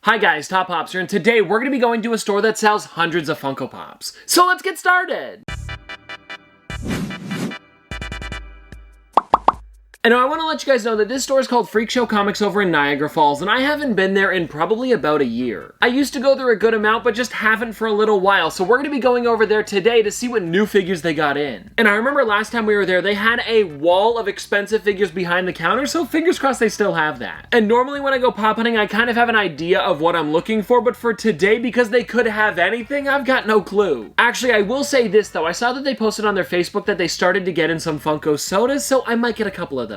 Hi guys, Top Pops here, and today we're going to be going to a store that sells hundreds of Funko Pops. So let's get started! And I want to let you guys know that this store is called Freakshow Comics over in Niagara Falls, and I haven't been there in probably about a year. I used to go there a good amount, but just haven't for a little while, so we're going to be going over there today to see what new figures they got in. And I remember last time we were there, they had a wall of expensive figures behind the counter, so fingers crossed they still have that. And normally when I go pop hunting, I kind of have an idea of what I'm looking for, but for today, because they could have anything, I've got no clue. Actually, I will say this though, I saw that they posted on their Facebook that they started to get in some Funko Sodas, so I might get a couple of those.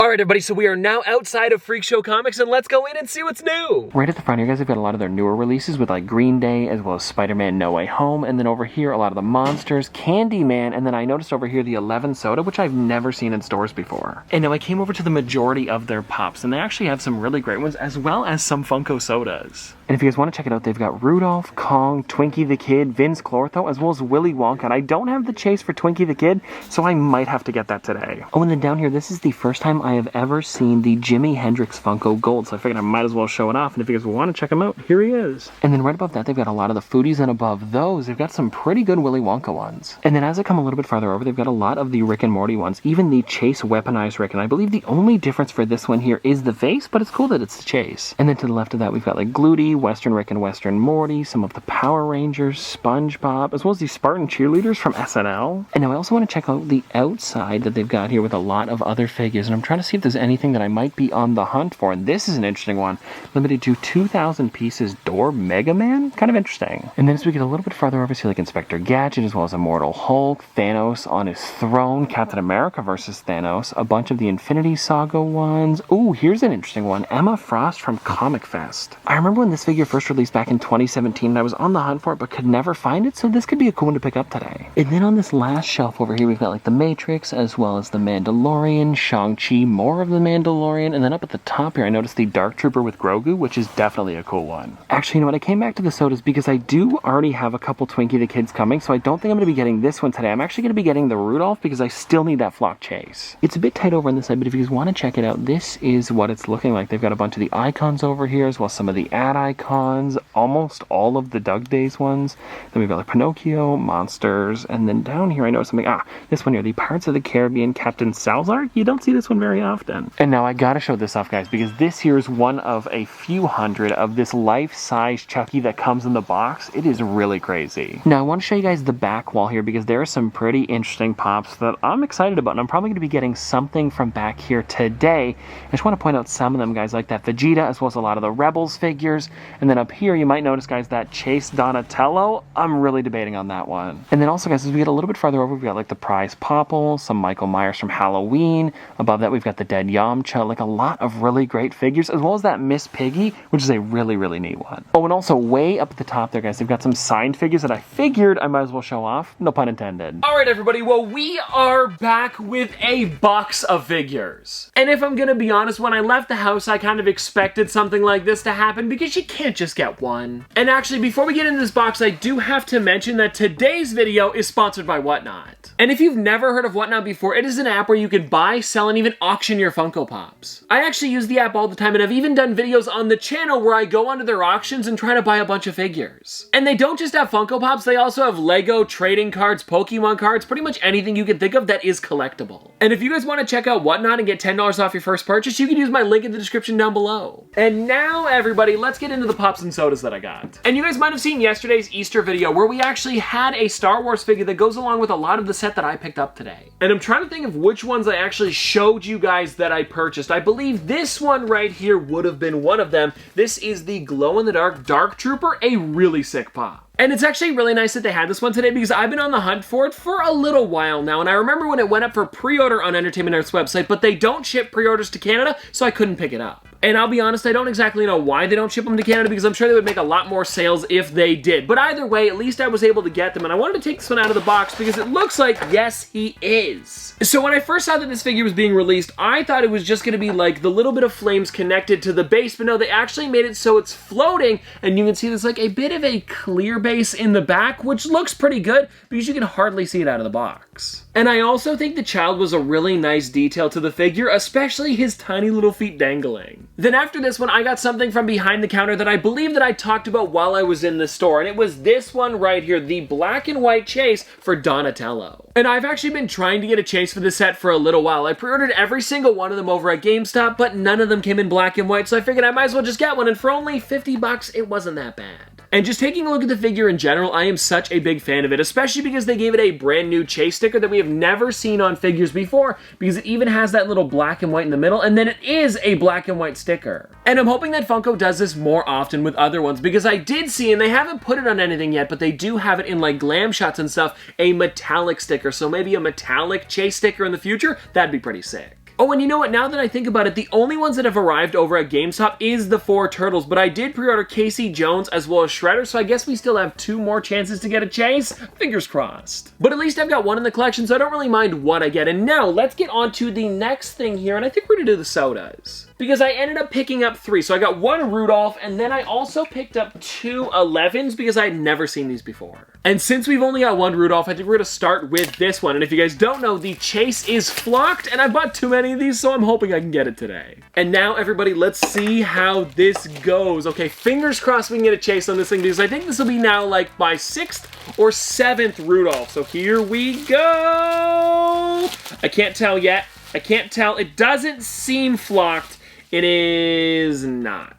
Alright everybody, so we are now outside of Freakshow Comics and let's go in and see what's new! Right at the front here guys, they've got a lot of their newer releases with like Green Day as well as Spider-Man No Way Home, and then over here a lot of the Monsters, Candyman, and then I noticed over here the 11 Soda, which I've never seen in stores before. And now I came over to the majority of their pops and they actually have some really great ones as well as some Funko Sodas. And if you guys want to check it out, they've got Rudolph, Kong, Twinkie the Kid, Vince Clortho, as well as Willy Wonka. And I don't have the chase for Twinkie the Kid, so I might have to get that today. Oh, and then down here, this is the first time I have ever seen the Jimi Hendrix Funko Gold, so I figured I might as well show it off. And if you guys want to check him out, here he is. And then right above that, they've got a lot of the foodies, and above those, they've got some pretty good Willy Wonka ones. And then as I come a little bit farther over, they've got a lot of the Rick and Morty ones, even the Chase Weaponized Rick. And I believe the only difference for this one here is the face, but it's cool that it's the Chase. And then to the left of that, we've got like Gluty, Western Rick and Western Morty, some of the Power Rangers, SpongeBob, as well as the Spartan cheerleaders from SNL. And now I also want to check out the outside that they've got here with a lot of other figures, and I'm trying to see if there's anything that I might be on the hunt for. And this is an interesting one. Limited to 2,000 pieces door Mega Man? Kind of interesting. And then as we get a little bit farther over, see like Inspector Gadget, as well as Immortal Hulk, Thanos on his throne, Captain America versus Thanos, a bunch of the Infinity Saga ones. Ooh, here's an interesting one. Emma Frost from Comic Fest. I remember when this figure first released back in 2017, and I was on the hunt for it, but could never find it, so this could be a cool one to pick up today. And then on this last shelf over here, we've got like the Matrix, as well as the Mandalorian, Shang-Chi, more of the Mandalorian, and then up at the top here, I noticed the Dark Trooper with Grogu, which is definitely a cool one. Actually, you know what, I came back to the sodas because I do already have a couple Twinkie the Kids coming, so I don't think I'm going to be getting this one today. I'm actually going to be getting the Rudolph because I still need that Flock Chase. It's a bit tight over on this side, but if you guys want to check it out, this is what it's looking like. They've got a bunch of the icons over here, as well as some of the ad icons, almost all of the Doug Days ones. Then we've got like Pinocchio, Monsters, and then down here I know something. This one here, the Pirates of the Caribbean Captain Salazar. You don't see this one very often. And now I gotta show this off, guys, because this here is one of a few hundred of this life-size Chucky that comes in the box. It is really crazy. Now I want to show you guys the back wall here because there are some pretty interesting pops that I'm excited about, and I'm probably going to be getting something from back here today. I just want to point out some of them, guys, like that Vegeta, as well as a lot of the Rebels figures. And then up here, you might notice, guys, that Chase Donatello. I'm really debating on that one. And then also, guys, as we get a little bit farther over, we've got like the Prize Popple, some Michael Myers from Halloween. Above that, we've got the Dead Yamcha, like a lot of really great figures, as well as that Miss Piggy, which is a really, really neat one. Oh, and also way up at the top there, guys, they've got some signed figures that I figured I might as well show off. No pun intended. All right, everybody. Well, we are back with a box of figures. And if I'm gonna be honest, when I left the house, I kind of expected something like this to happen because you can't just get one. And actually, before we get into this box, I do have to mention that today's video is sponsored by Whatnot. And if you've never heard of Whatnot before, it is an app where you can buy, sell, and even auction your Funko Pops. I actually use the app all the time, and I've even done videos on the channel where I go onto their auctions and try to buy a bunch of figures. And they don't just have Funko Pops, they also have Lego, trading cards, Pokemon cards, pretty much anything you can think of that is collectible. And if you guys want to check out Whatnot and get $10 off your first purchase, you can use my link in the description down below. And now, everybody, let's get into the Pops and Sodas that I got. And you guys might have seen yesterday's Easter video where we actually had a Star Wars figure that goes along with a lot of the set that I picked up today. And I'm trying to think of which ones I actually showed you guys that I purchased. I believe this one right here would have been one of them. This is the glow-in-the-dark Dark Trooper, a really sick pop. And it's actually really nice that they had this one today because I've been on the hunt for it for a little while now, and I remember when it went up for pre-order on Entertainment Earth's website, but they don't ship pre-orders to Canada, so I couldn't pick it up. And I'll be honest, I don't exactly know why they don't ship them to Canada because I'm sure they would make a lot more sales if they did. But either way, at least I was able to get them, and I wanted to take this one out of the box because it looks like, yes, he is. So when I first saw that this figure was being released, I thought it was just going to be like the little bit of flames connected to the base, but no, they actually made it so it's floating, and you can see there's like a bit of a clear base in the back, which looks pretty good because you can hardly see it out of the box. And I also think the child was a really nice detail to the figure, especially his tiny little feet dangling. Then after this one, I got something from behind the counter that I believe that I talked about while I was in the store, and it was this one right here, the black and white chase for Donatello. And I've actually been trying to get a chase for this set for a little while. I pre-ordered every single one of them over at GameStop, but none of them came in black and white, so I figured I might as well just get one, and for only 50 bucks, it wasn't that bad. And just taking a look at the figure in general, I am such a big fan of it, especially because they gave it a brand new chase sticker that we have never seen on figures before, because it even has that little black and white in the middle, and then it is a black and white sticker. And I'm hoping that Funko does this more often with other ones, because I did see, and they haven't put it on anything yet, but they do have it in like glam shots and stuff, a metallic sticker. So maybe a metallic chase sticker in the future, that'd be pretty sick. Oh, and you know what? Now that I think about it, the only ones that have arrived over at GameStop is the 4 Turtles, but I did pre-order Casey Jones as well as Shredder, so I guess we still have 2 more chances to get a chase. Fingers crossed. But at least I've got one in the collection, so I don't really mind what I get. And now, let's get on to the next thing here, and I think we're gonna do the sodas. Because I ended up picking up 3. So I got 1 Rudolph, and then I also picked up 2 11s because I had never seen these before. And since we've only got 1 Rudolph, I think we're gonna start with this one. And if you guys don't know, the chase is flocked, and I bought too many of these, so I'm hoping I can get it today. And now, everybody, let's see how this goes. Okay, fingers crossed we can get a chase on this thing, because I think this will be now like my 6th or 7th Rudolph. So here we go. I can't tell yet. I can't tell. It doesn't seem flocked. It is not.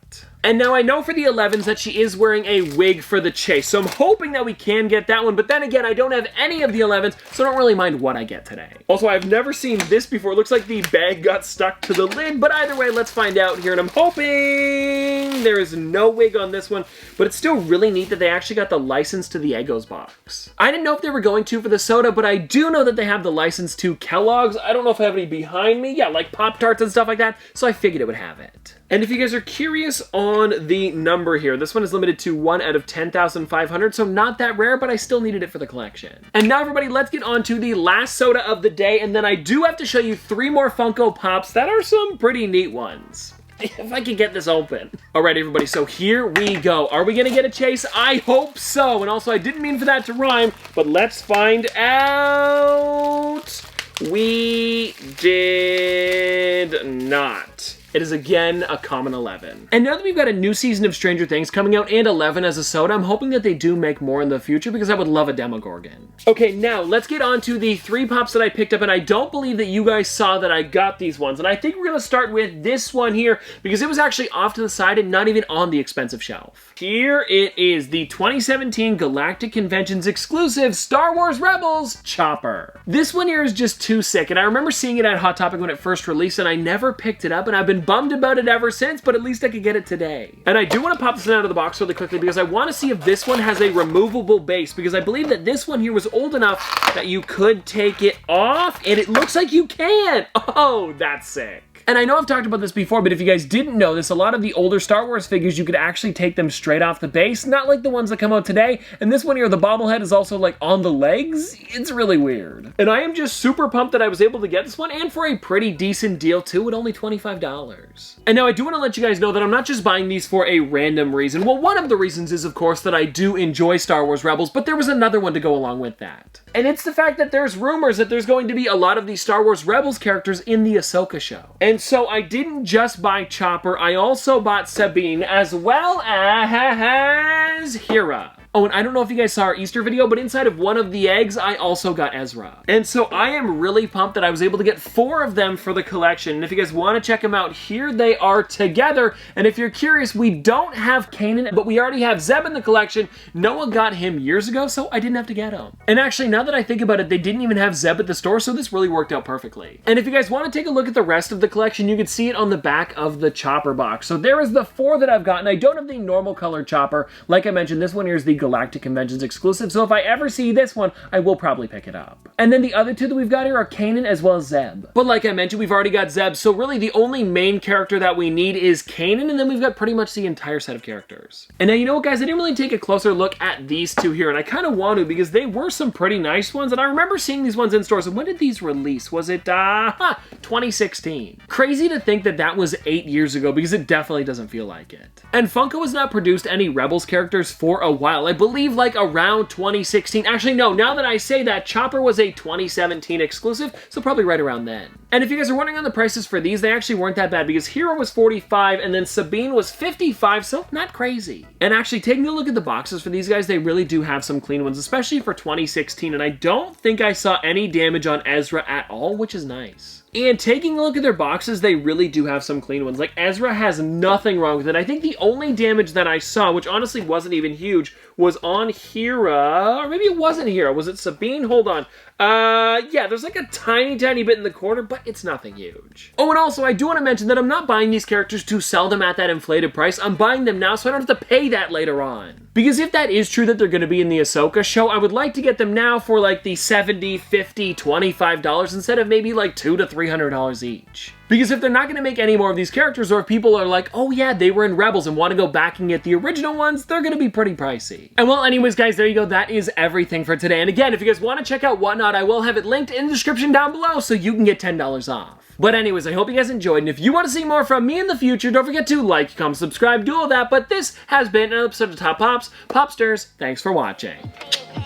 And now I know for the 11s that she is wearing a wig for the chase, so I'm hoping that we can get that one, but then again, I don't have any of the 11s, so I don't really mind what I get today. Also, I've never seen this before. It looks like the bag got stuck to the lid, but either way, let's find out here, and I'm hoping there is no wig on this one, but it's still really neat that they actually got the license to the Eggos box. I didn't know if they were going to for the soda, but I do know that they have the license to Kellogg's. I don't know if I have any behind me. Yeah, like Pop-Tarts and stuff like that, so I figured it would have it. And if you guys are curious on the number here, this one is limited to 1 out of 10,500, so not that rare, but I still needed it for the collection. And now, everybody, let's get on to the last soda of the day, and then I do have to show you 3 more Funko Pops that are some pretty neat ones. If I can get this open. All right, everybody, so here we go. Are we gonna get a chase? I hope so. And also, I didn't mean for that to rhyme, but let's find out. We did not. It is again a common 11. And now that we've got a new season of Stranger Things coming out and 11 as a soda, I'm hoping that they do make more in the future because I would love a Demogorgon. Okay, now let's get on to the 3 pops that I picked up, and I don't believe that you guys saw that I got these ones. And I think we're gonna start with this one here because it was actually off to the side and not even on the expensive shelf. Here it is, the 2017 Galactic Convention's exclusive Star Wars Rebels Chopper. This one here is just too sick, and I remember seeing it at Hot Topic when it first released, and I never picked it up, and I've been bummed about it ever since, but at least I could get it today. And I do want to pop this one out of the box really quickly because I want to see if this one has a removable base, because I believe that this one here was old enough that you could take it off, and it looks like you can. Oh, that's sick. And I know I've talked about this before, but if you guys didn't know this, a lot of the older Star Wars figures, you could actually take them straight off the base, not like the ones that come out today. And this one here, the bobblehead is also like on the legs. It's really weird. And I am just super pumped that I was able to get this one, and for a pretty decent deal too, at only $25. And now I do want to let you guys know that I'm not just buying these for a random reason. Well, one of the reasons is, of course, that I do enjoy Star Wars Rebels, but there was another one to go along with that. And it's the fact that there's rumors that there's going to be a lot of the Star Wars Rebels characters in the Ahsoka show. And so I didn't just buy Chopper, I also bought Sabine as well as Hera. Oh, and I don't know if you guys saw our Easter video, but inside of one of the eggs, I also got Ezra. And so I am really pumped that I was able to get 4 of them for the collection. And if you guys want to check them out, here they are together. And if you're curious, we don't have Kanan, but we already have Zeb in the collection. Noah got him years ago, so I didn't have to get him. And actually, now that I think about it, they didn't even have Zeb at the store, so this really worked out perfectly. And if you guys want to take a look at the rest of the collection, you can see it on the back of the Chopper box. So there is the 4 that I've gotten. I don't have the normal color Chopper. Like I mentioned, this one here is the Galactic Convention's exclusive, so if I ever see this one, I will probably pick it up. And then the other 2 that we've got here are Kanan as well as Zeb. But like I mentioned, we've already got Zeb, so really the only main character that we need is Kanan, and then we've got pretty much the entire set of characters. And now, you know what, guys? I didn't really take a closer look at these 2 here, and I kind of want to because they were some pretty nice ones, and I remember seeing these ones in stores. And when did these release? Was it, 2016. Crazy to think that that was 8 years ago because it definitely doesn't feel like it. And Funko has not produced any Rebels characters for a while. while. I believe like around 2016. Actually, no, now that I say that, Chopper was a 2017 exclusive, so probably right around then. And if you guys are wondering on the prices for these, they actually weren't that bad because Hero was $45 and then Sabine was $55, so not crazy. And actually, taking a look at the boxes for these guys, they really do have some clean ones, especially for 2016, and I don't think I saw any damage on Ezra at all, which is nice. And taking a look at their boxes, they really do have some clean ones. Like, Ezra has nothing wrong with it. I think the only damage that I saw, which honestly wasn't even huge, was on Hera, or maybe it wasn't Hera. Was it Sabine? Hold on. Yeah, there's like a tiny bit in the corner, but it's nothing huge. Oh, and also, I do want to mention that I'm not buying these characters to sell them at that inflated price. I'm buying them now so I don't have to pay that later on. Because if that is true that they're going to be in the Ahsoka show, I would like to get them now for like the $70, $50, $25 instead of maybe like $200 to $300 each. Because if they're not going to make any more of these characters, or if people are like, oh yeah, they were in Rebels and want to go back and get the original ones, they're going to be pretty pricey. And well, anyways, guys, there you go. That is everything for today. And again, if you guys want to check out Whatnot, I will have it linked in the description down below so you can get $10 off. But anyways, I hope you guys enjoyed, and if you want to see more from me in the future, don't forget to like, comment, subscribe, do all that. But this has been an episode of Top Pops, Popsters. Thanks for watching.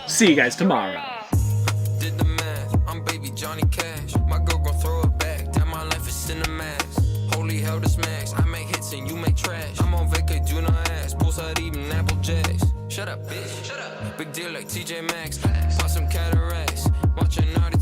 See you guys tomorrow. Did the math, I'm baby Johnny Cash. My girl gon' throw it back, that my life is cinemax. Holy hell, this max, I make hits and you make trash. I'm on vacay, do not ask, poolside eating Apple Jacks. Shut up, bitch, shut up. Big deal like TJ Maxx, pop some cataracts, watching all the